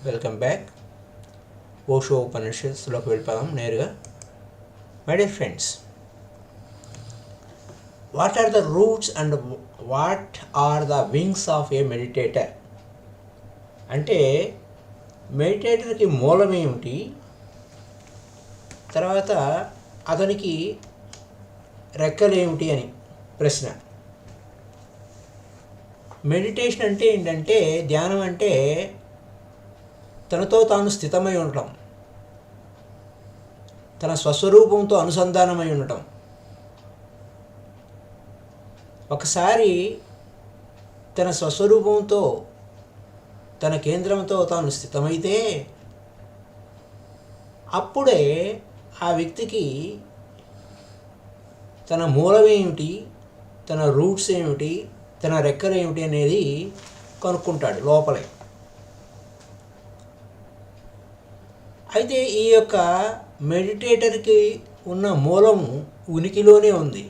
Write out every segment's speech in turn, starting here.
Welcome back. Osho ఉపనిషత్తులోకి వెళ్ళిపోదాం నేరుగా. My dear friends, what are the roots and what are the wings of a meditator? అంటే మెడిటేటర్కి మూలం ఏమిటి, తర్వాత అతనికి రెక్కలు ఏమిటి అని ప్రశ్న. మెడిటేషన్ అంటే ఏంటంటే, ధ్యానం అంటే తనతో తాను స్థితమై ఉండటం, తన స్వస్వరూపంతో అనుసంధానమై ఉండటం. ఒకసారి తన స్వస్వరూపంతో తన కేంద్రంతో తాను స్థితమైతే అప్పుడే ఆ వ్యక్తికి తన మూలం ఏమిటి, తన రూట్స్ ఏమిటి, తన రెక్కలు ఏమిటి అనేది కనుక్కుంటాడు లోపలే. అయితే ఈ యొక్క మెడిటేటర్కి ఉన్న మూలము ఉనికిలోనే ఉంది.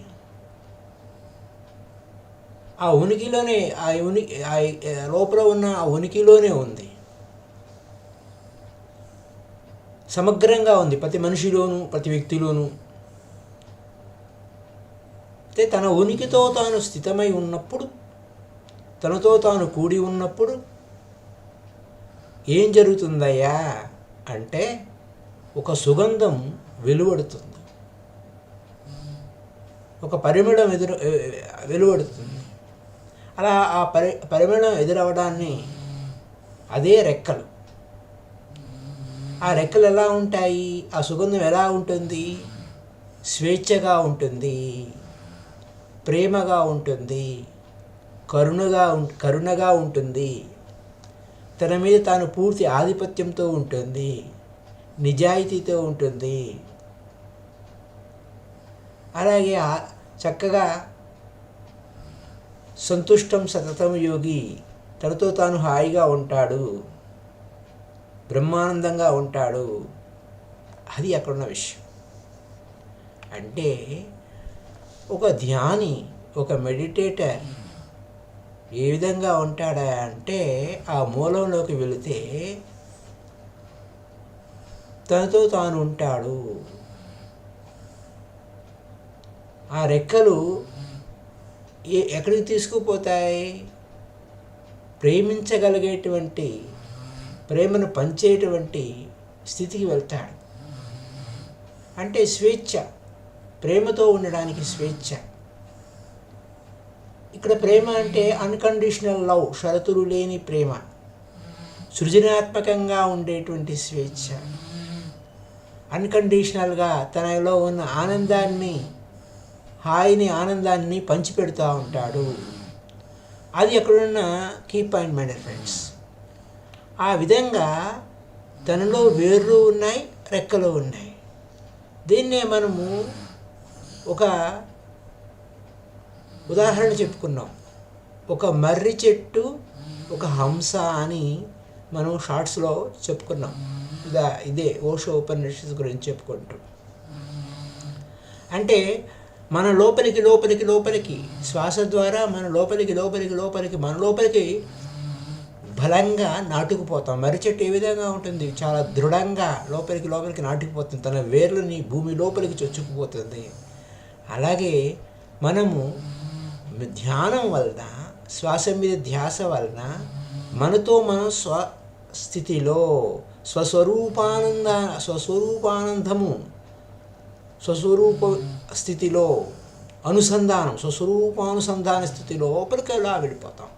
ఆ ఉనికిలోనే లోపల ఉన్న ఆ ఉనికిలోనే ఉంది, సమగ్రంగా ఉంది ప్రతి మనిషిలోనూ, ప్రతి వ్యక్తిలోనూ. అయితే తన ఉనికితో తాను స్థితమై ఉన్నప్పుడు, తనతో తాను కూడి ఉన్నప్పుడు ఏం జరుగుతుందయ్యా అంటే ఒక సుగంధం వెలువడుతుంది, ఒక పరిమళం వెలువడుతుంది. అలా ఆ పరిమళం ఎదురవడాన్ని అదే రెక్కలు. ఆ రెక్కలు ఎలా ఉంటాయి, ఆ సుగంధం ఎలా ఉంటుంది? స్వేచ్ఛగా ఉంటుంది, ప్రేమగా ఉంటుంది, కరుణగా ఉంటుంది, తన మీద తాను పూర్తి ఆధిపత్యంతో ఉంటుంది, నిజాయితీతో ఉంటుంది. అలాగే చక్కగా సంతుష్టం సతతం యోగి, తనతో తాను హాయిగా ఉంటాడు, బ్రహ్మానందంగా ఉంటాడు. అది అక్కడున్న విషయం. అంటే ఒక ధ్యాని, ఒక మెడిటేటర్ ఏ విధంగా ఉంటాడా అంటే, ఆ మూలంలోకి వెళితే తనతో తాను ఉంటాడు. ఆ రెక్కలు ఎక్కడికి తీసుకుపోతాయి? ప్రేమించగలిగేటువంటి, ప్రేమను పంచేటువంటి స్థితికి వెళ్తాడు. అంటే స్వేచ్ఛ, ప్రేమతో ఉండడానికి స్వేచ్ఛ. ఇక్కడ ప్రేమ అంటే అన్కండిషనల్ లవ్, షరతులు లేని ప్రేమ, సృజనాత్మకంగా ఉండేటువంటి స్వేచ్ఛ. అన్కండిషనల్గా తనలో ఉన్న ఆనందాన్ని, హాయిని, ఆనందాన్ని పంచిపెడుతూ ఉంటాడు. అది అక్కడున్న key point my dear friends. ఆ విధంగా తనలో వేర్లు ఉన్నాయి, రెక్కలు ఉన్నాయి. దీన్నే మనము ఒక ఉదాహరణ చెప్పుకున్నాం. ఒక మర్రి చెట్టు, ఒక హంస అని మనం షార్ట్స్లో చెప్పుకున్నాం. ఇదే ఓషో ఉపనిషత్తు గురించి చెప్పుకుంటాం. అంటే మన లోపలికి శ్వాస ద్వారా మన లోపలికి బలంగా నాటుకుపోతాం. మర్రి చెట్టు ఏ విధంగా ఉంటుంది? చాలా దృఢంగా లోపలికి నాటుకుపోతుంది, తన వేర్లని భూమి లోపలికి చొచ్చుకుపోతుంది. అలాగే మనము ధ్యానం వలన, శ్వాస మీద ధ్యాస వలన మనతో మనం స్వస్థితిలో, స్వస్వరూపానందము, స్వస్వరూప స్థితిలో అనుసంధానం, స్వస్వరూపానుసంధాన స్థితిలో లోపలికి ఎలా వెళ్ళిపోతాం.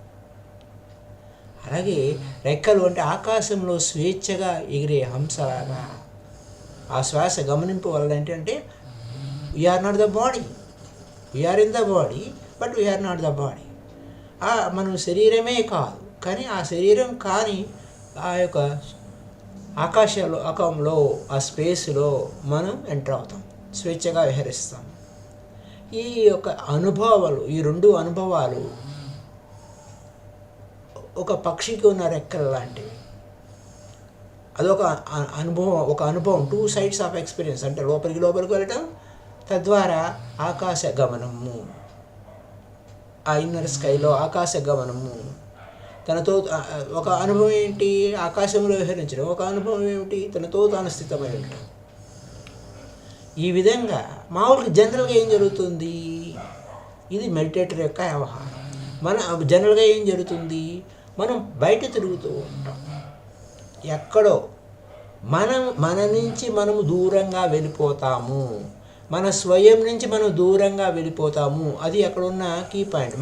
అలాగే రెక్కలు అంటే ఆకాశంలో స్వేచ్ఛగా ఎగిరే హంసలాగా ఆ శ్వాస గమనింపు వల్ల ఏంటంటే, we're not the body, we're in the body but we're not the body. మనం శరీరమే కాదు, కానీ ఆ శరీరం కాని ఆ యొక్క ఆకాశంలో, ఆ స్పేస్లో మనం ఎంటర్ అవుతాం, స్వేచ్ఛగా విహరిస్తాం. ఈ యొక్క అనుభవాలు, ఈ రెండు అనుభవాలు ఒక పక్షికి ఉన్న రెక్కలు లాంటివి. అదొక అనుభవం, టూ సైడ్స్ ఆఫ్ ఎక్స్పీరియన్స్. అంటే లోపలికి వెళ్ళటం, తద్వారా ఆకాశ గమనము, ఆ ఇన్నర్ స్కైలో ఆకాశ గమనము. తనతో ఒక అనుభవం ఏంటి? ఆకాశంలో విహరించడం. ఒక అనుభవం ఏమిటి? తనతో తాను స్థితమై ఉండటం. ఈ విధంగా మామూలుగా జనరల్గా ఏం జరుగుతుంది? ఇది మెడిటేటర్ యొక్క వ్యవహారం. జనరల్గా ఏం జరుగుతుంది? మనం బయట తిరుగుతూ ఉంటాం, ఎక్కడో మన నుంచి మనము దూరంగా వెళ్ళిపోతాము, మన స్వయం నుంచి మనం దూరంగా వెళ్ళిపోతాము. అది అక్కడున్న కీ పాయింట్.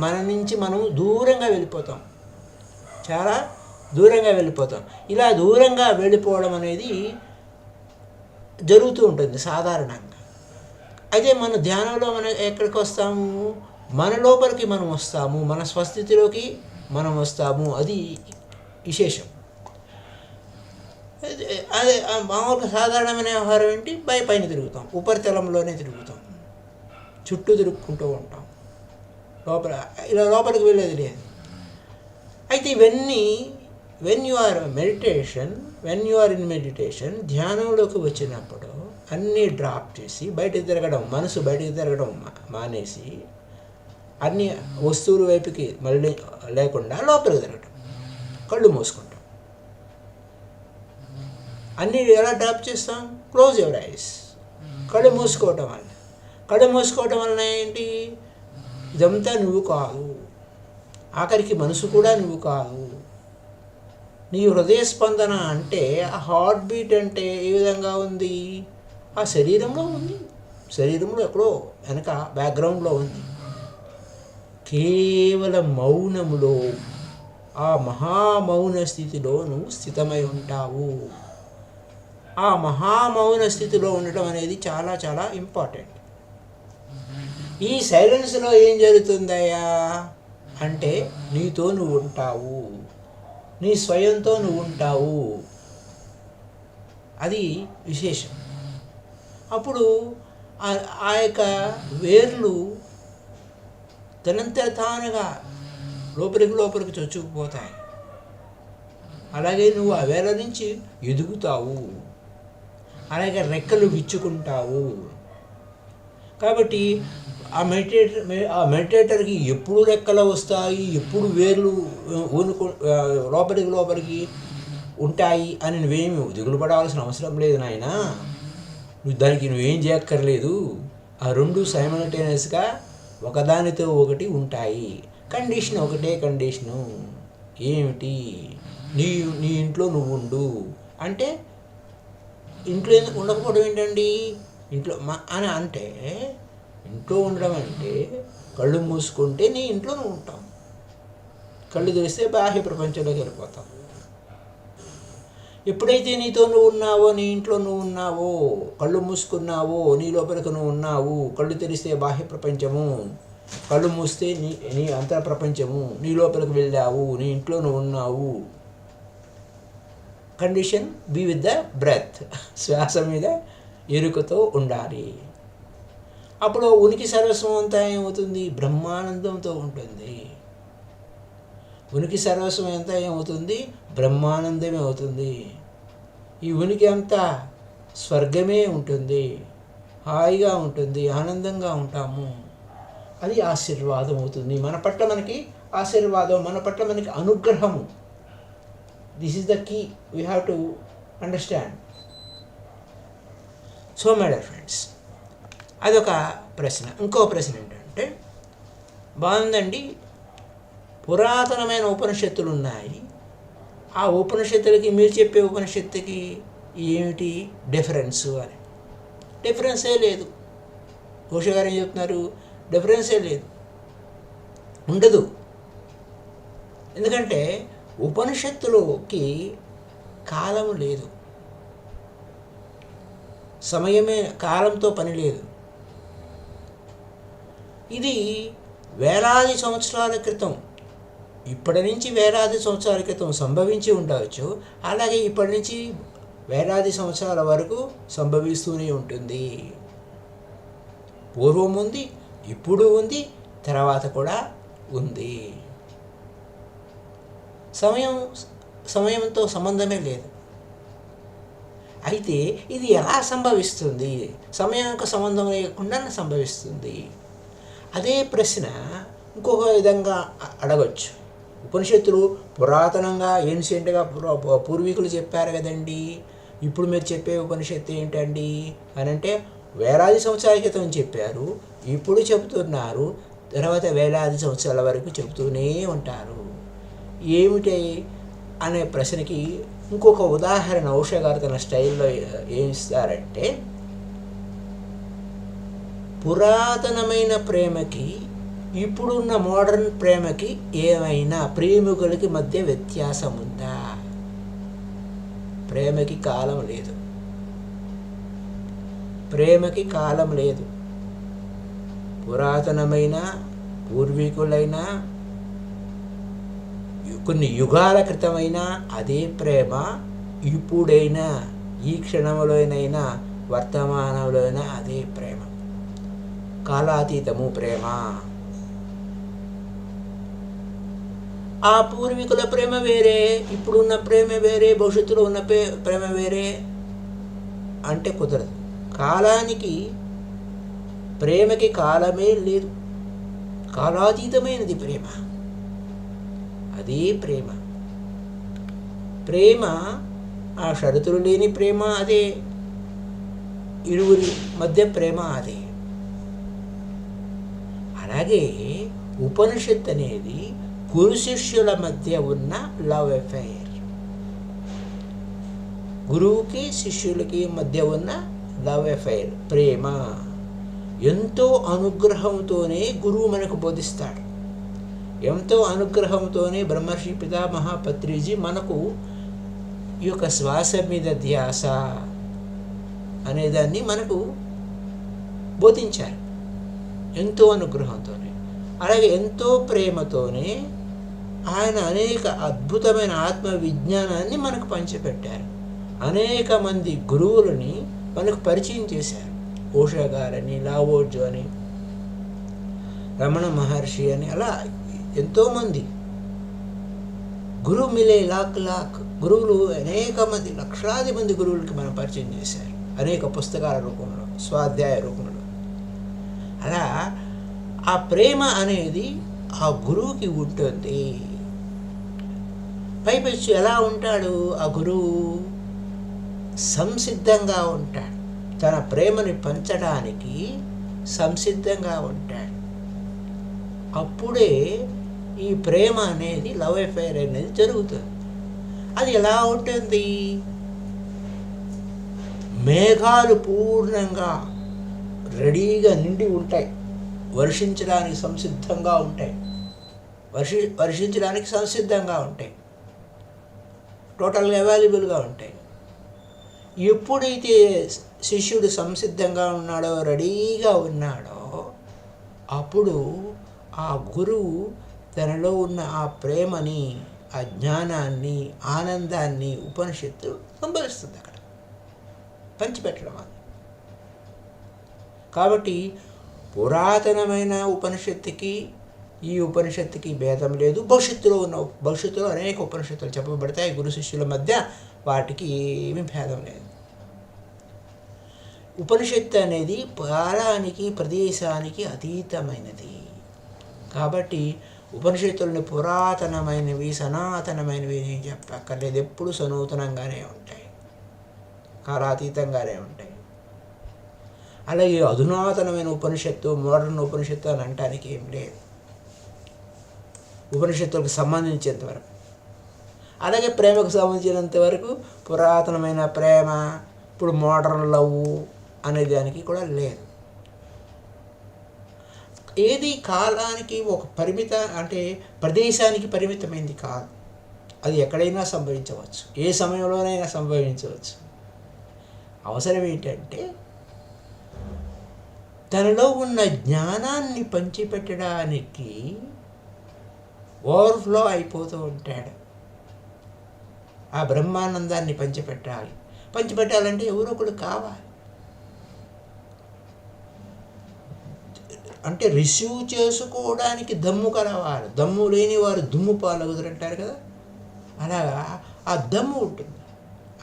మన నుంచి మనం దూరంగా వెళ్ళిపోతాం, చాలా దూరంగా వెళ్ళిపోతాం. ఇలా దూరంగా వెళ్ళిపోవడం అనేది జరుగుతూ ఉంటుంది సాధారణంగా. అయితే మన ధ్యానంలో మనం ఎక్కడికి వస్తాము? మన లోపలికి మనం వస్తాము, మన స్వస్థితిలోకి మనం వస్తాము. అది విశేషం. అదే మామూలుగా సాధారణమైన వ్యవహారం ఏంటి? పైన తిరుగుతాం, ఉపరితలంలోనే తిరుగుతాం, చుట్టూ తిరుగుకుంటూ ఉంటాం, ఇలా లోపలికి వెళ్ళేది లేదు. అయితే ఇవన్నీ when you are in meditation, ధ్యానంలోకి వచ్చినప్పుడు అన్నీ డ్రాప్ చేసి బయటికి తిరగడం, మనసు బయటికి తిరగడం మానేసి అన్ని వస్తువుల వైపుకి మళ్ళీ లేకుండా లోపలికి తిరగడం, కళ్ళు మూసుకుంటాం. అన్నీ ఎలా డ్రాప్ చేస్తాం? Close your eyes. కళ్ళు మూసుకోవటం వలన ఏంటి? ఇదంతా నువ్వు కాదు, ఆఖరికి మనసు కూడా నువ్వు కాదు. నీ హృదయ స్పందన అంటే, ఆ హార్ట్ బీట్ అంటే ఏ విధంగా ఉంది? ఆ శరీరంలో ఉంది, శరీరంలో ఎక్కడో వెనక బ్యాక్గ్రౌండ్లో ఉంది. కేవలం మౌనములో, ఆ మహామౌన స్థితిలో నువ్వు స్థితమై ఉంటావు. ఆ మహామౌన స్థితిలో ఉండటం అనేది చాలా చాలా ఇంపార్టెంట్. ఈ సైలెన్స్లో ఏం జరుగుతుందయ్యా అంటే, నీతో నువ్వు ఉంటావు, నీ స్వయంతో నువ్వు ఉంటావు. అది విశేషం. అప్పుడు ఆ యొక్క వేర్లు తనంతట తానుగా లోపలికి చొచ్చుకుపోతాయి. అలాగే నువ్వు ఆ వేర్ల నుంచి ఎదుగుతావు, అలాగే రెక్కలు విచ్చుకుంటావు. కాబట్టి ఆ మెడిటేటర్కి ఎప్పుడు రెక్కలు వస్తాయి, ఎప్పుడు వేర్లు లోపలికి ఉంటాయి అని నువ్వేమి దిగులు పడవలసిన అవసరం లేదు నాయన. దానికి నువ్వేం చేయక్కర్లేదు. ఆ రెండు సైమల్టేనియస్గా ఒకదానితో ఒకటి ఉంటాయి. కండిషన్ ఒకటే కండిషను. ఏమిటి? నీ ఇంట్లో నువ్వు ఉండు అంటే, ఇంట్లో ఉండకపోవడం ఏంటండి? ఇంట్లో అని అంటే, ఇంట్లో ఉండడం అంటే కళ్ళు మూసుకుంటే నీ ఇంట్లో నువ్వు ఉంటావు, కళ్ళు తెరిస్తే బాహ్య ప్రపంచంలోకి వెళ్ళిపోతావు. ఎప్పుడైతే నీతో నువ్వు ఉన్నావో, నీ ఇంట్లో నువ్వు ఉన్నావో, కళ్ళు మూసుకున్నావో నీ లోపలికి నువ్వు ఉన్నావు, కళ్ళు తెరిస్తే బాహ్య ప్రపంచము, కళ్ళు మూస్తే నీ అంతర ప్రపంచము, నీ లోపలికి వెళ్ళావు, నీ ఇంట్లో నువ్వు ఉన్నావు. Condition be with the breath. శ్వాస మీద ఎరుకతో ఉండాలి. అప్పుడు ఉనికి సర్వస్వం అంతా ఏమవుతుంది? బ్రహ్మానందంతో ఉంటుంది. ఉనికి సర్వస్వం అంతా ఏమవుతుంది? బ్రహ్మానందమే అవుతుంది. ఈ ఉనికి అంతా స్వర్గమే ఉంటుంది, హాయిగా ఉంటుంది, ఆనందంగా ఉంటాము. అది ఆశీర్వాదం అవుతుంది. మన పట్ల మనకి ఆశీర్వాదం, మన పట్ల మనకి అనుగ్రహము. This is the key we have to understand. So my dear friends, అదొక ప్రశ్న. ఇంకో ప్రశ్న ఏంటంటే, బాగుందండి, పురాతనమైన ఉపనిషత్తులు ఉన్నాయి, ఆ ఉపనిషత్తులకి మీరు చెప్పే ఉపనిషత్తుకి ఏమిటి డిఫరెన్సు అని. డిఫరెన్సే లేదు. ఘోష గారు ఏం చెప్తున్నారు? డిఫరెన్సే లేదు, ఉండదు. ఎందుకంటే ఉపనిషత్తులోకి కాలం లేదు, సమయమే, కాలంతో పని లేదు. ఇది వేలాది సంవత్సరాల క్రితం, ఇప్పటి నుంచి వేలాది సంవత్సరాల క్రితం సంభవించి ఉండవచ్చు. అలాగే ఇప్పటి నుంచి వేలాది సంవత్సరాల వరకు సంభవిస్తూనే ఉంటుంది. పూర్వం ఉంది, ఇప్పుడు ఉంది, తర్వాత కూడా ఉంది. సమయంతో సంబంధమే లేదు. అయితే ఇది ఎలా సంభవిస్తుంది? సమయానికి సంబంధం లేకుండా సంభవిస్తుంది. అదే ప్రశ్న ఇంకొక విధంగా అడగచ్చు. ఉపనిషత్తులు పురాతనంగా ఏన్షియంట్గా పూర్వీకులు చెప్పారు కదండి. ఇప్పుడు మీరు చెప్పే ఉపనిషత్తు ఏంటండి అని అంటే వేలాది సంవత్సరాల క్రితం చెప్పారు, ఇప్పుడు చెబుతున్నారు, తర్వాత వేలాది సంవత్సరాల వరకు చెబుతూనే ఉంటారు. ఏమిటి అనే ప్రశ్నకి ఇంకొక ఉదాహరణ ఉషా గారు తన స్టైల్లో ఏం ఇస్తారంటే, పురాతనమైన ప్రేమకి ఇప్పుడున్న మోడర్న్ ప్రేమకి ఏమైనా ప్రేమికులకి మధ్య వ్యత్యాసం ఉందా? ప్రేమకి కాలం లేదు. ప్రేమకి కాలం లేదు. పురాతనమైన పూర్వీకులైన కొన్ని యుగాల క్రితమైనా అదే ప్రేమ ఇప్పుడైనా ఈ క్షణంలోనైనా వర్తమానంలోనైనా అదే ప్రేమ. కాలాతీతము ప్రేమ. ఆ పూర్వీకుల ప్రేమ వేరే, ఇప్పుడున్న ప్రేమ వేరే, భవిష్యత్తులో ఉన్న ప్రేమ వేరే అంటే కుదరదు. కాలానికి ప్రేమకి కాలమే లేదు. కాలాతీతమైనది ప్రేమ. అదే ప్రేమ. ప్రేమ ఆ షరతులు లేని ప్రేమ అదే, ఇరువురి మధ్య ప్రేమ అదే. అలాగే ఉపనిషత్ అనేది గురు శిష్యుల మధ్య ఉన్న లవ్ అఫైర్. గురువుకి శిష్యులకి మధ్య ఉన్న లవ్ అఫైర్, ప్రేమ. ఎంతో అనుగ్రహంతోనే గురువు మనకు బోధిస్తాడు. ఎంతో అనుగ్రహంతోనే బ్రహ్మర్షి పితామహ పత్రిజీ మనకు ఈ యొక్క శ్వాస మీద ధ్యాస అనేదాన్ని మనకు బోధించారు. ఎంతో అనుగ్రహంతోనే, అలాగే ఎంతో ప్రేమతోనే ఆయన అనేక అద్భుతమైన ఆత్మ విజ్ఞానాన్ని మనకు పంచిపెట్టారు. అనేక మంది గురువులని మనకు పరిచయం చేశారు. ఓషా గారని, లావోజు అని, రమణ మహర్షి అని, అలా ఎంతోమంది గురువు మిలే లాక్ గురువులు, అనేక మంది, లక్షలాది మంది గురువులకి మనం పరిచయం చేశారు. అనేక పుస్తకాల రూపంలో, స్వాధ్యాయ రూపంలో. అలా ఆ ప్రేమ అనేది ఆ గురువుకి ఉంటుంది. పైపెచ్చు ఎలా ఉంటాడు ఆ గురువు? సంసిద్ధంగా ఉంటాడు. తన ప్రేమని పంచడానికి సంసిద్ధంగా ఉంటాడు. అప్పుడే ఈ ప్రేమ అనేది, లవ్ అఫైర్ అనేది జరుగుతుంది. అది ఎలా ఉంటుంది? మేఘాలు పూర్ణంగా రెడీగా నిండి ఉంటాయి, వర్షించడానికి సంసిద్ధంగా ఉంటాయి, వర్షించడానికి సంసిద్ధంగా ఉంటాయి, టోటల్గా అవైలబుల్గా ఉంటాయి. ఎప్పుడైతే శిష్యుడు సంసిద్ధంగా ఉన్నాడో, రెడీగా ఉన్నాడో, అప్పుడు ఆ గురువు తనలో ఉన్న ఆ ప్రేమని, ఆ జ్ఞానాన్ని, ఆనందాన్ని ఉపనిషత్తు సంభరిస్తుంది అక్కడ పంచిపెట్టడం అది. కాబట్టి పురాతనమైన ఉపనిషత్తుకి ఈ ఉపనిషత్తుకి భేదం లేదు. భవిష్యత్తులో అనేక ఉపనిషత్తులు చెప్పబడతాయి గురు శిష్యుల మధ్య, వాటికి ఏమీ భేదం లేదు. ఉపనిషత్తు అనేది కాలానికి, ప్రదేశానికి అతీతమైనది. కాబట్టి ఉపనిషత్తులని పురాతనమైనవి, సనాతనమైనవి అని చెప్పక్కర్లేదు. ఎప్పుడు సనూతనంగానే ఉంటాయి, కాలాతీతంగానే ఉంటాయి. అలాగే అధునాతనమైన ఉపనిషత్తు, మోడర్న్ ఉపనిషత్తు అని అనటానికి ఏం లేదు ఉపనిషత్తులకు సంబంధించేంత వరకు. అలాగే ప్రేమకు సంబంధించినంత వరకు పురాతనమైన ప్రేమ, ఇప్పుడు మోడర్న్ లవ్ అనే దానికి కూడా లేదు. ఏది కాలానికి ఒక పరిమిత, అంటే ప్రదేశానికి పరిమితమైంది కాదు. అది ఎక్కడైనా సంభవించవచ్చు, ఏ సమయంలోనైనా సంభవించవచ్చు. అవసరం ఏంటంటే తనలో ఉన్న జ్ఞానాన్ని పంచిపెట్టడానికి ఓవర్ఫ్లో అయిపోతూ ఉంటాడు. ఆ బ్రహ్మానందాన్ని పంచిపెట్టాలంటే ఎవరో ఒకడు కావాలి. అంటే రిసీవ్ చేసుకోవడానికి దమ్ము కలవాలి. దమ్ము లేని వారు దుమ్ము పాలగుదురంటారు కదా, అలాగా ఆ దమ్ము ఉంటుంది.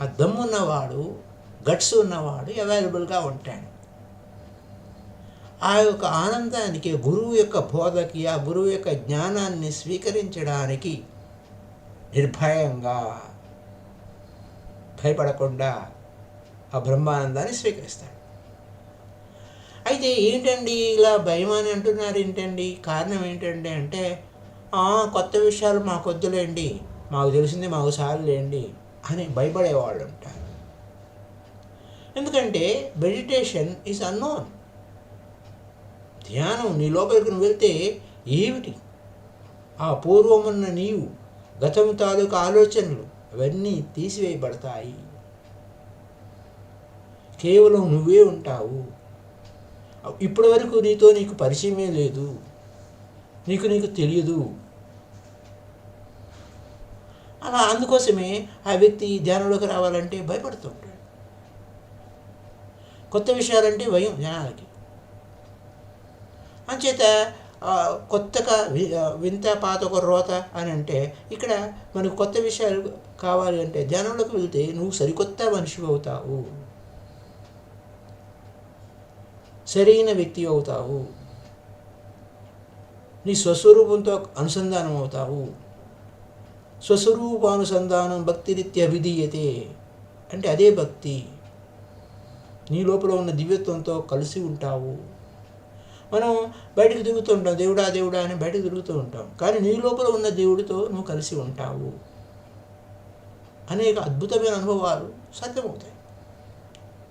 ఆ దమ్ము ఉన్నవాడు, గట్స్ ఉన్నవాడు అవైలబుల్గా ఉంటాడు. ఆ యొక్క ఆనందానికి, గురువు యొక్క బోధకి, ఆ గురువు యొక్క జ్ఞానాన్ని స్వీకరించడానికి నిర్భయంగా, భయపడకుండా ఆ బ్రహ్మానందాన్ని స్వీకరిస్తాడు. అయితే ఏంటండి ఇలా భయం అని అంటున్నారు ఏంటండి, కారణం ఏంటండి అంటే, కొత్త విషయాలు మాకు వద్దులేండి, మాకు తెలిసింది మాకు చాలులేండి అని భయపడేవాళ్ళు ఉంటారు. ఎందుకంటే మెడిటేషన్ ఈజ్ అన్నోన్. ధ్యానం నీ లోపలికి నువ్వు వెళ్తే ఏమిటి ఆ పూర్వమున్న నీవు, గతం తాలూకు ఆలోచనలు అవన్నీ తీసివేయబడతాయి. కేవలం నువ్వే ఉంటావు. ఇప్పటి వరకు నీకు పరిచయమే లేదు, నీకు తెలియదు. అలా అందుకోసమే ఆ వ్యక్తి ధ్యానంలోకి రావాలంటే భయపడుతూ ఉంటాడు. కొత్త విషయాలంటే భయం జనాలకి. అంచేత కొత్తగా వింత పాత ఒక రోత అని అంటే, ఇక్కడ మనకు కొత్త విషయాలు కావాలి అంటే ధ్యానంలోకి వెళ్తే నువ్వు సరికొత్త మనిషి అవుతావు, సరైన వ్యక్తి అవుతావు, నీ స్వస్వరూపంతో అనుసంధానం అవుతావు. స్వస్వరూపానుసంధానం భక్తిరీత్యా అభిధీయతే అంటే అదే భక్తి. నీ లోపల ఉన్న దివ్యత్వంతో కలిసి ఉంటావు. మనం బయటకు తిరుగుతూ ఉంటాం, దేవుడా దేవుడా అని బయటకు తిరుగుతూ ఉంటాం, కానీ నీ లోపల ఉన్న దేవుడితో నువ్వు కలిసి ఉంటావు. అనేక అద్భుతమైన అనుభవాలు సాధ్యమవుతాయి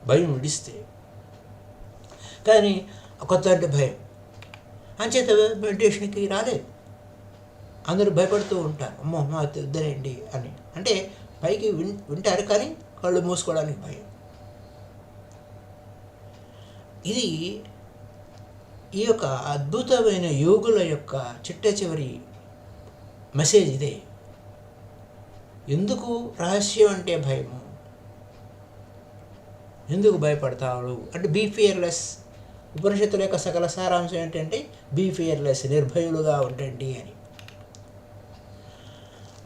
భయం విడిస్తే. కానీ కొత్త అంటే భయం, అంచేత మెడిటేషన్కి రాలేదు. అందరూ భయపడుతూ ఉంటారు, అమ్మో మా వద్దరేంటి అని. అంటే పైకి వింటారు కానీ కళ్ళు మూసుకోవడానికి భయం. ఇది ఈ యొక్క అద్భుతమైన యోగుల యొక్క చిట్ట చివరి మెసేజ్ ఇదే. ఎందుకు రహస్యం అంటే భయము, ఎందుకు భయపడతాడు అంటే బీ ఫియర్లెస్. ఉపనిషత్తుల యొక్క సకల సారాంశం ఏంటంటే బీ ఫియర్లెస్, నిర్భయులుగా ఉండండి అని.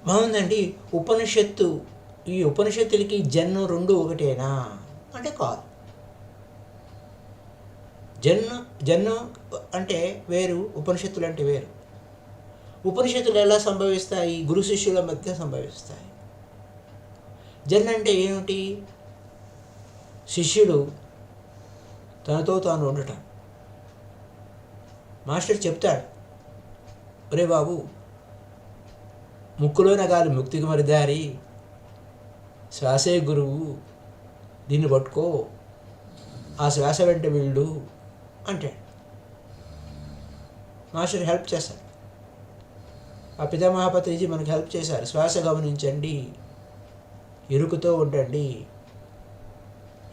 బాగుందండి. ఈ ఉపనిషత్తులకి జన్మ రెండు ఒకటేనా అంటే కాదు. జన్మ అంటే వేరు, ఉపనిషత్తులు అంటే వేరు. ఉపనిషత్తులు ఎలా సంభవిస్తాయి? గురు శిష్యుల మధ్య సంభవిస్తాయి. జన్మ అంటే ఏమిటి? శిష్యుడు తనతో తాను ఉండటం. మాస్టర్ చెప్తాడు, ఒరే బాబు, ముక్కులోన గాలి ముక్తికి మరి దారి, శ్వాసే గురువు, దీన్ని పట్టుకో, ఆ శ్వాస వెంట వీళ్ళు అంటే మాస్టర్ హెల్ప్ చేశారు. ఆ పితామహపత్రిజీ మనకు హెల్ప్ చేశారు. శ్వాస గమనించండి, ఇరుకుతో ఉండండి,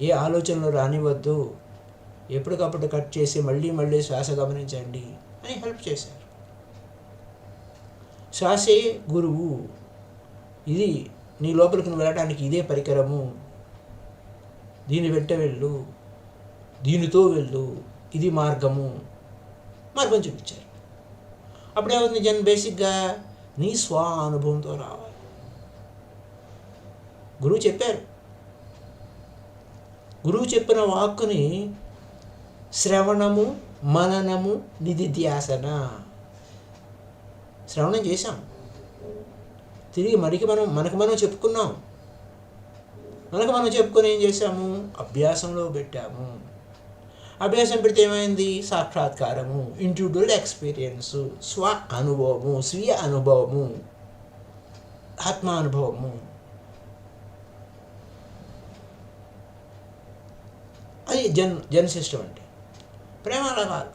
ఏ ఆలోచనలు రానివద్దు, ఎప్పటికప్పుడు కట్ చేసి మళ్ళీ శ్వాస గమనించండి అని హెల్ప్ చేశారు. శ్వాసే గురువు, ఇది నీ లోపలికి నువ్వు వెళ్ళడానికి ఇదే పరికరము, దీని వెంట వెళ్ళు, దీనితో వెళ్ళు, ఇది మార్గం చూపించారు. అప్పుడేమవుతుంది? బేసిక్గా నీ స్వ అనుభవంతో రావాలి. గురువు చెప్పారు, గురువు చెప్పిన వాక్కుని శ్రవణము, మననము, నిధిధ్యాసన. శ్రవణం చేశాం, తిరిగి మనకు మనం చెప్పుకున్నాం, మనకు మనం చెప్పుకొని ఏం చేశాము? అభ్యాసంలో పెట్టాము. అభ్యాసం పెడితే ఏమైంది? సాక్షాత్కారము, ఇండివిజువల్ ఎక్స్పీరియన్సు, స్వ అనుభవము, స్వీయ అనుభవము, ఆత్మానుభవము. అది జన్ సిస్టమ్ అంటే. ప్రేమ అలా కాదు.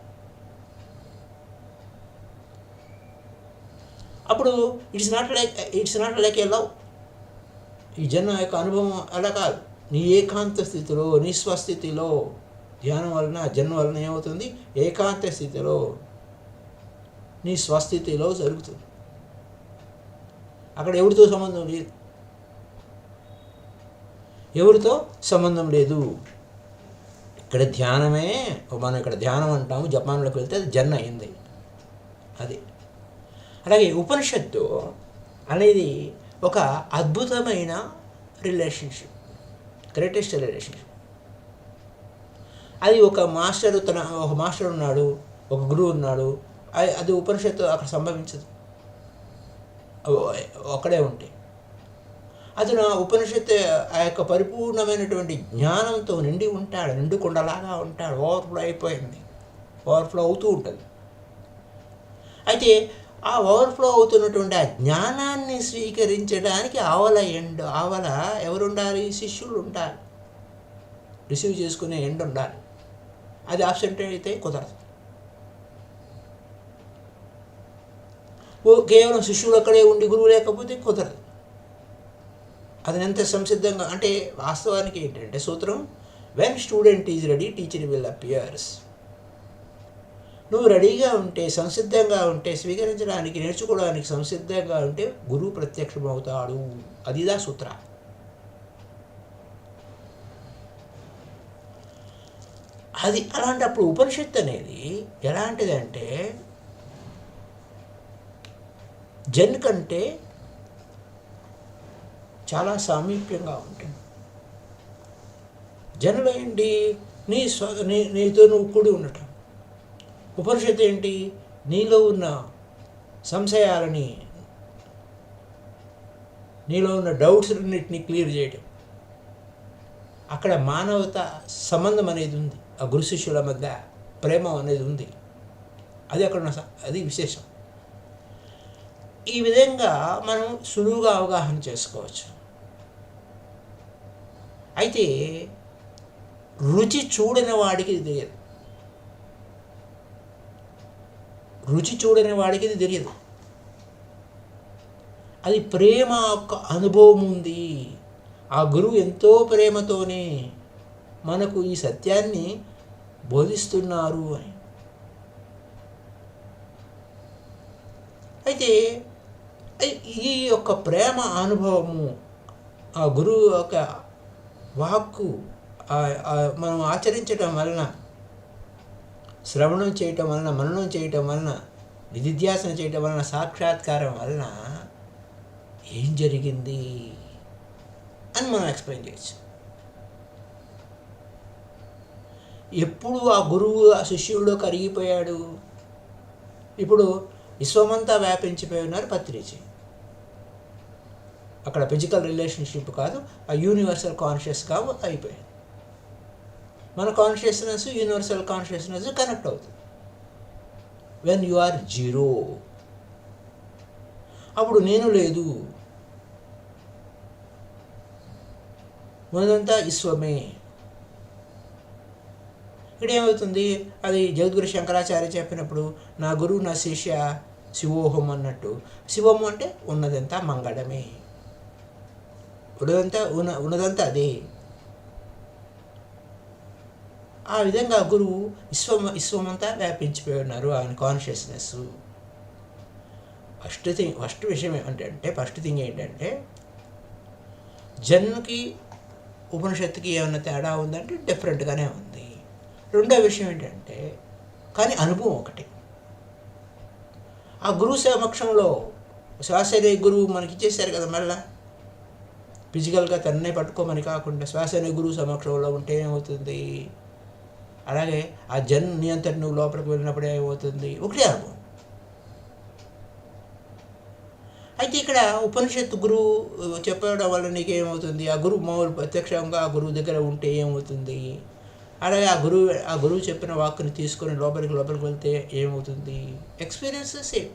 అప్పుడు it's not like A love. ఈ జన్మ యొక్క అనుభవం అలా కాదు. నీ ఏకాంత స్థితిలో, నీ స్వస్థితిలో, ధ్యానం వలన జన్మ వలన ఏమవుతుంది? ఏకాంత స్థితిలో, నీ స్వస్థితిలో జరుగుతుంది. అక్కడ ఎవరితో సంబంధం లేదు. ఇక్కడ ధ్యానమే, మనం ఇక్కడ ధ్యానం అంటాము, జపాన్లోకి వెళ్తే అది జన్మ అయింది. అది అలాగే ఉపనిషత్తు అనేది ఒక అద్భుతమైన రిలేషన్షిప్, గ్రేటెస్ట్ రిలేషన్షిప్. అది ఒక మాస్టర్ ఉన్నాడు, ఒక గురువు ఉన్నాడు, అది ఉపనిషత్తు అక్కడ సంభవించదు, ఒక్కడే ఉంటే. అతను ఉపనిషత్తు ఆ యొక్క పరిపూర్ణమైనటువంటి జ్ఞానంతో నిండి ఉంటాడు, నిండు కుండలాగా ఉంటాడు, ఓవర్ఫ్లో అయిపోయింది, ఓవర్ఫ్లో అవుతూ ఉంటుంది. అయితే ఆ ఓవర్ఫ్లో అవుతున్నటువంటి ఆ జ్ఞానాన్ని స్వీకరించడానికి ఆవల ఎవరు ఉండాలి? శిష్యులు ఉండాలి, రిసీవ్ చేసుకునే ఎండ్ ఉండాలి. అది ఆబ్సెంట్ అయితే కుదరదు. కేవలం శిష్యులు అక్కడే ఉండి గురువు లేకపోతే కుదరదు. అది ఎంత సంసిద్ధంగా అంటే వాస్తవానికి ఏంటంటే సూత్రం, when student is ready teacher will appears. నువ్వు రెడీగా ఉంటే, సంసిద్ధంగా ఉంటే, స్వీకరించడానికి నేర్చుకోవడానికి సంసిద్ధంగా ఉంటే గురువు ప్రత్యక్షమవుతాడు. అదిదా సూత్ర. అది అలాంటప్పుడు ఉపనిషత్తు అనేది ఎలాంటిదంటే జన్ కంటే చాలా సామీప్యంగా ఉంటుంది. జనులు ఏంటి? నీతో నువ్వు కూడి ఉండటం. ఉపనిషత్తు ఏంటి? నీలో ఉన్న సంశయాలని, నీలో ఉన్న డౌట్స్న్నిటిని క్లియర్ చేయడం. అక్కడ మానవత సంబంధం అనేది ఉంది, ఆ గురు శిష్యుల మధ్య ప్రేమ అనేది ఉంది. అది అక్కడ అది విశేషం. ఈ విధంగా మనం సులువుగా అవగాహన చేసుకోవచ్చు. అయితే రుచి చూడని వాడికి ఇది తెలియదు. రుచి చూడని వాడికి ఇది తెలియదు. అది ప్రేమ యొక్క అనుభవం ఉంది. ఆ గురువు ఎంతో ప్రేమతోనే మనకు ఈ సత్యాన్ని బోధిస్తున్నారు అని. అయితే ఈ యొక్క ప్రేమ అనుభవము, ఆ గురువు యొక్క వాక్కు మనం ఆచరించటం వలన, శ్రవణం చేయటం వలన, మననం చేయటం వలన, నిధిధ్యాసన చేయటం వలన, సాక్షాత్కారం వలన ఏం జరిగింది అని మనం ఎక్స్ప్లెయిన్ చేయొచ్చు. ఎప్పుడు ఆ గురువు ఆ శిష్యుల్లో కరిగిపోయాడు? ఇప్పుడు విశ్వమంతా వ్యాపించిపోయి ఉన్నారు పత్రిజీ. అక్కడ ఫిజికల్ రిలేషన్షిప్ కాదు, ఆ యూనివర్సల్ కాన్షియస్గా అయిపోయింది. మన కాన్షియస్నెస్ యూనివర్సల్ కాన్షియస్నెస్ కనెక్ట్ అవుతుంది. వెన్ యు ఆర్ జీరో, అప్పుడు నేను లేదు, ఉన్నదంతా విశ్వమే. ఇక్కడ ఏమవుతుంది? అది జగద్గురు శంకరాచార్య చెప్పినప్పుడు, నా గురువు నా శిష్య శివోహం అన్నట్టు. శివము అంటే ఉన్నదంతా మంగళమే, ఉన్నదంతా అదే. ఆ విధంగా గురువు విశ్వమంతా వ్యాపించిపోయి ఉన్నారు ఆయన కాన్షియస్నెస్. ఫస్ట్ విషయం ఏమంటే ఫస్ట్ థింగ్ ఏంటంటే, జన్కి ఉపనిషత్తుకి ఏమైనా తేడా ఉందంటే డిఫరెంట్గానే ఉంది. రెండో విషయం ఏంటంటే, కానీ అనుభవం ఒకటి. ఆ గురువు సమక్షంలో శ్వాసనే గురువు మనకి ఇచ్చేసారు కదా, మళ్ళా ఫిజికల్గా తన్నే పట్టుకోమని కాకుండా శ్వాసనే గురువు సమక్షంలో ఉంటే ఏమవుతుంది? అలాగే ఆ జన్ నియంత్రణ నువ్వు లోపలికి వెళ్ళినప్పుడు ఏమవుతుంది? ఒకటే అనుభవం. అయితే ఇక్కడ ఉపనిషత్తు గురువు చెప్పడం వల్ల నీకేమవుతుంది? ఆ గురువు మామూలు ప్రత్యక్షంగా ఆ గురువు దగ్గర ఉంటే ఏమవుతుంది? అలాగే ఆ గురువు చెప్పిన వాక్కుని తీసుకొని లోపలికి వెళ్తే ఏమవుతుంది? ఎక్స్పీరియన్స్ సేమ్,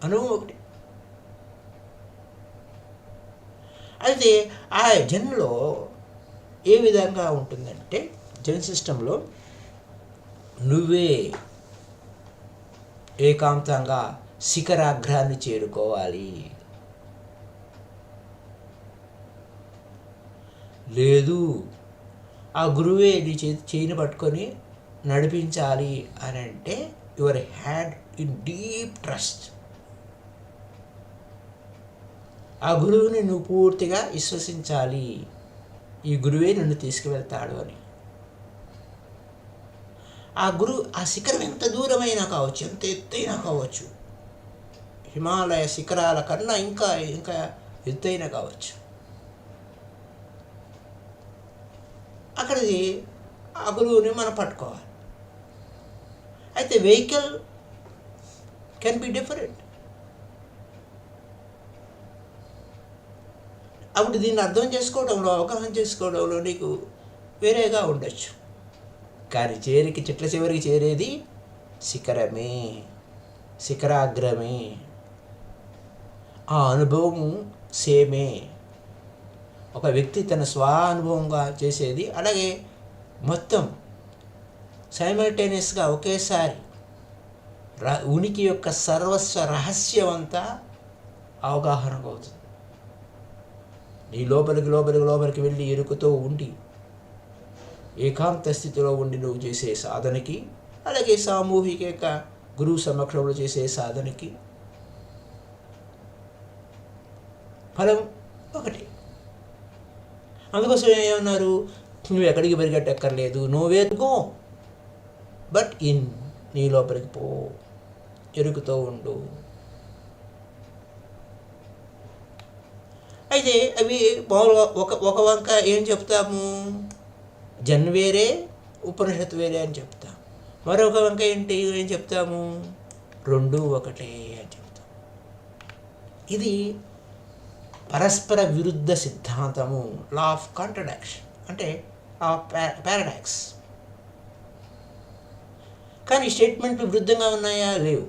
అనుభవం ఒకటి. అయితే ఆ జన్లో ఏ విధంగా ఉంటుందంటే, జన్ సిస్టంలో నువ్వే ఏకాంతంగా శిఖరాగ్రాన్ని చేరుకోవాలి, లేదు ఆ గురువే నీ చేయిని పట్టుకొని నడిపించాలి అని అంటే your had in deep trust. ఆ గురువుని నువ్వు పూర్తిగా విశ్వసించాలి, ఈ గురువే నిన్ను తీసుకువెళ్తాడు అని. ఆ శిఖరం ఎంత దూరమైనా కావచ్చు, ఎంత ఎత్తైనా కావచ్చు, హిమాలయ శిఖరాల కన్నా ఇంకా ఎత్తైనా కావచ్చు, అక్కడికి ఆ గురువుని మనం పట్టుకోవాలి. అయితే వెహికల్ కెన్ బి డిఫరెంట్. అప్పుడు దీన్ని అర్థం చేసుకోవడంలో, అవగాహన చేసుకోవడంలో నీకు వేరేగా ఉండొచ్చు. కానీ చెట్ల చివరికి చేరేది శిఖరమే, శిఖరాగ్రమే. ఆ అనుభవము సేమే. ఒక వ్యక్తి తన స్వానుభవంగా చేసేది, అలాగే మొత్తం సైమల్టేనియస్గా ఒకేసారి ఉనికి యొక్క సర్వస్వ రహస్యం అంతా అవగాహనకు అవుతుంది. నీ లోపలికి వెళ్ళి ఎరుకుతో ఉండి ఏకాంత స్థితిలో ఉండి నువ్వు చేసే సాధనకి, అలాగే సామూహిక గురువు సమక్షంలో చేసే సాధనకి ఫలం ఒకటి. అందుకోసం ఏమన్నారు, నువ్వు ఎక్కడికి పరిగెట్టక్కర్లేదు, నువ్వే గో బట్ నీ లోపలికి పో, ఎరుకుతో ఉండు. అయితే అవి మామూలుగా ఒక వంక ఏం చెప్తాము, జన్ వేరే ఉపనిషత్తు వేరే అని చెప్తాం. మరొక వంక ఏం చెప్తాము, రెండు ఒకటే అని చెప్తాం. ఇది పరస్పర విరుద్ధ సిద్ధాంతము, లా ఆఫ్ కాంట్రడాక్షన్, అంటే పారాడాక్స్. కానీ స్టేట్మెంట్లు విరుద్ధంగా ఉన్నాయా? లేవు.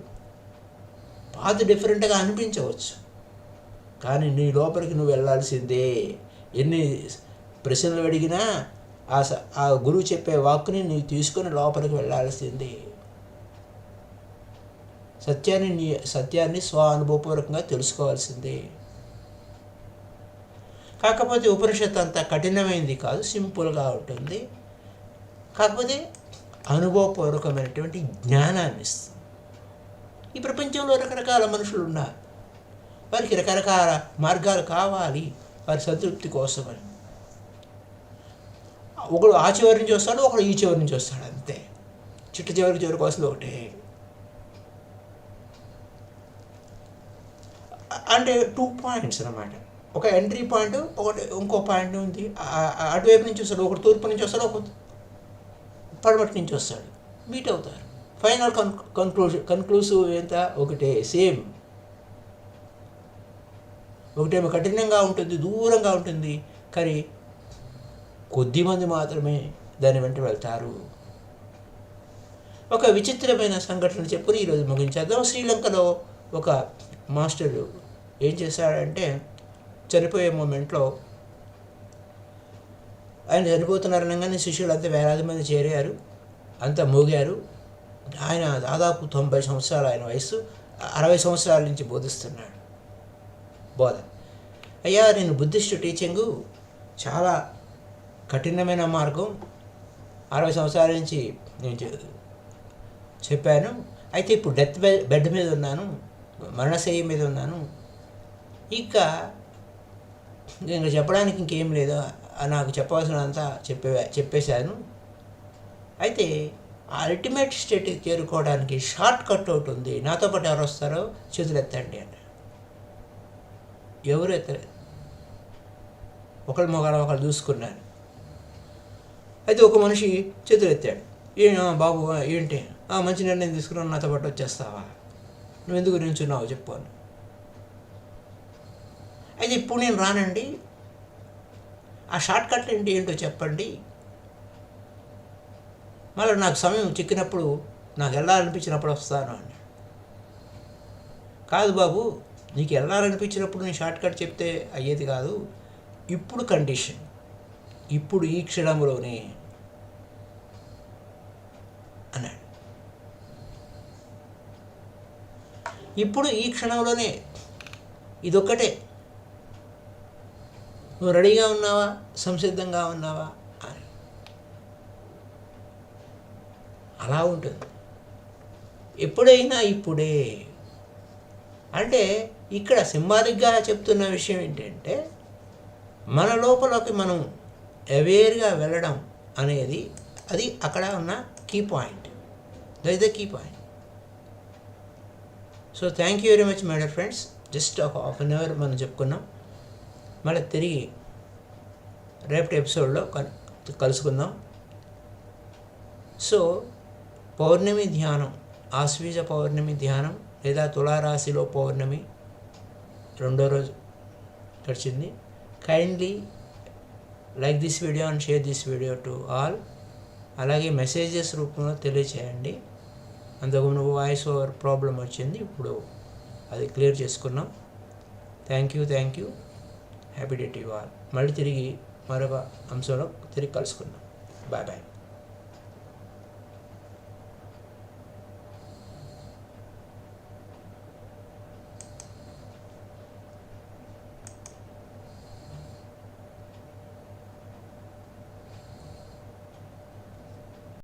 పాత్ డిఫరెంట్గా అనిపించవచ్చు, కానీ నీ లోపలికి నువ్వు వెళ్ళాల్సిందే. ఎన్ని ప్రశ్నలు అడిగినా ఆ గురువు చెప్పే వాక్కుని నీవు తీసుకొని లోపలికి వెళ్ళాల్సిందే. సత్యాన్ని స్వ అనుభవపూర్వకంగా తెలుసుకోవాల్సిందే. కాకపోతే ఉపనిషత్తు అంతా కఠినమైనది కాదు, సింపుల్గా ఉంటుంది. కాకపోతే అనుభవపూర్వకమైనటువంటి జ్ఞానాన్ని ఇస్తుంది. ఈ ప్రపంచంలో రకరకాల మనుషులు ఉన్నారు, వారికి రకరకాల మార్గాలు కావాలి వారి సంతృప్తి కోసమని. ఒకడు ఆ చివరి నుంచి వస్తాడు, ఒకడు ఈ చివరి నుంచి వస్తాడు, అంతే. చివరి కోసం ఒకటే. అంటే 2 పాయింట్స్ అన్నమాట. ఒక ఎంట్రీ పాయింట్, ఒకటి ఇంకో పాయింట్ ఉంది. అటువైపు నుంచి వస్తాడు, ఒకటి తూర్పు నుంచి వస్తాడు, ఒక పడమటి నుంచి వస్తాడు, మీట్ అవుతారు. ఫైనల్ కన్క్లూసివ్ ఎంత ఒకటే, సేమ్. ఒకటేమో కఠినంగా ఉంటుంది, దూరంగా ఉంటుంది, కానీ కొద్దిమంది మాత్రమే దాని వెంట వెళ్తారు. ఒక విచిత్రమైన సంఘటన చెప్పుకుని ఈరోజు ముగించేద్దాం. శ్రీలంకలో ఒక మాస్టరు ఏం చేశాడంటే, చనిపోయే మూమెంట్లో ఆయన చనిపోతున్నారనగానే శిష్యులు అంతా వేలాది మంది చేరారు, అంతా మోగారు. ఆయన దాదాపు 90 సంవత్సరాలు ఆయన వయసు, 60 సంవత్సరాల నుంచి బోధిస్తున్నాడు. బోధ, అయ్యా నేను బుద్ధిస్ట్ టీచింగు చాలా కఠినమైన మార్గం, 60 సంవత్సరాల నుంచి నేను చెప్పాను. అయితే ఇప్పుడు డెత్ బెడ్ మీద ఉన్నాను, మరణశయ్య మీద ఉన్నాను, ఇంకా చెప్పడానికి ఇంకేం లేదు, నాకు చెప్పవలసినంతా చెప్పేశాను. అయితే ఆ అల్టిమేట్ స్టేట్కి చేరుకోవడానికి షార్ట్ కట్ ఒకటి ఉంది, నాతో పాటు ఎవరు వస్తారో చేతులు ఎత్తండి అంటే. ఎవరు ఎత్తలేదు, ఒకళ్ళు చూసుకున్నాను. అయితే ఒక మనిషి చేతులు ఎత్తాడు. బాబు ఏంటి, మంచి నిర్ణయం తీసుకున్నావు, నాతో పాటు వచ్చేస్తావా, నువ్వు ఎందుకు నిల్చున్నావు చెప్పాను. అయితే ఇప్పుడు నేను రానండి, ఆ షార్ట్ కట్ ఏంటో చెప్పండి, మళ్ళీ నాకు సమయం చిక్కినప్పుడు, నాకు వెళ్ళాలనిపించినప్పుడు వస్తాను అని. కాదు బాబు, నీకు వెళ్ళాలనిపించినప్పుడు నేను షార్ట్ కట్ చెప్తే అయ్యేది కాదు, ఇప్పుడు కండిషన్, ఇప్పుడు ఈ క్షణంలోనే అన్నాడు. ఇప్పుడు ఈ క్షణంలోనే, ఇదొక్కటే. నువ్వు రెడీగా ఉన్నావా, సంసిద్ధంగా ఉన్నావా అని. అలా ఉంటుంది. ఎప్పుడైనా ఇప్పుడే. అంటే ఇక్కడ సింబాలిక్గా చెప్తున్న విషయం ఏంటంటే, మన లోపలకి మనం అవేర్గా వెళ్ళడం అనేది, అది అక్కడ ఉన్న key point. That is the key point. So thank you very much my dear friends. Just ఒక హాఫ్ అన్ అవర్ మనం చెప్పుకున్నాం. మళ్ళీ తిరిగి రేపటి ఎపిసోడ్లో కలుసుకుందాం. సో పౌర్ణమి ధ్యానం, ఆశ్వీజ పౌర్ణమి ధ్యానం లేదా తులారాశిలో పౌర్ణమి 2వ రోజు గడిచింది. Kindly like this video and share this video to all. అలాగే మెసేజెస్ రూపంలో తెలియచేయండి. అంతకుముందు వాయిస్ ఓవర్ ప్రాబ్లం వచ్చింది, ఇప్పుడు అది క్లియర్ చేసుకున్నాం. Thank you. Happy day to you all. మళ్ళీ తిరిగి మరొక అంశంలో తిరిగి కలుసుకుందాం. బాయ్.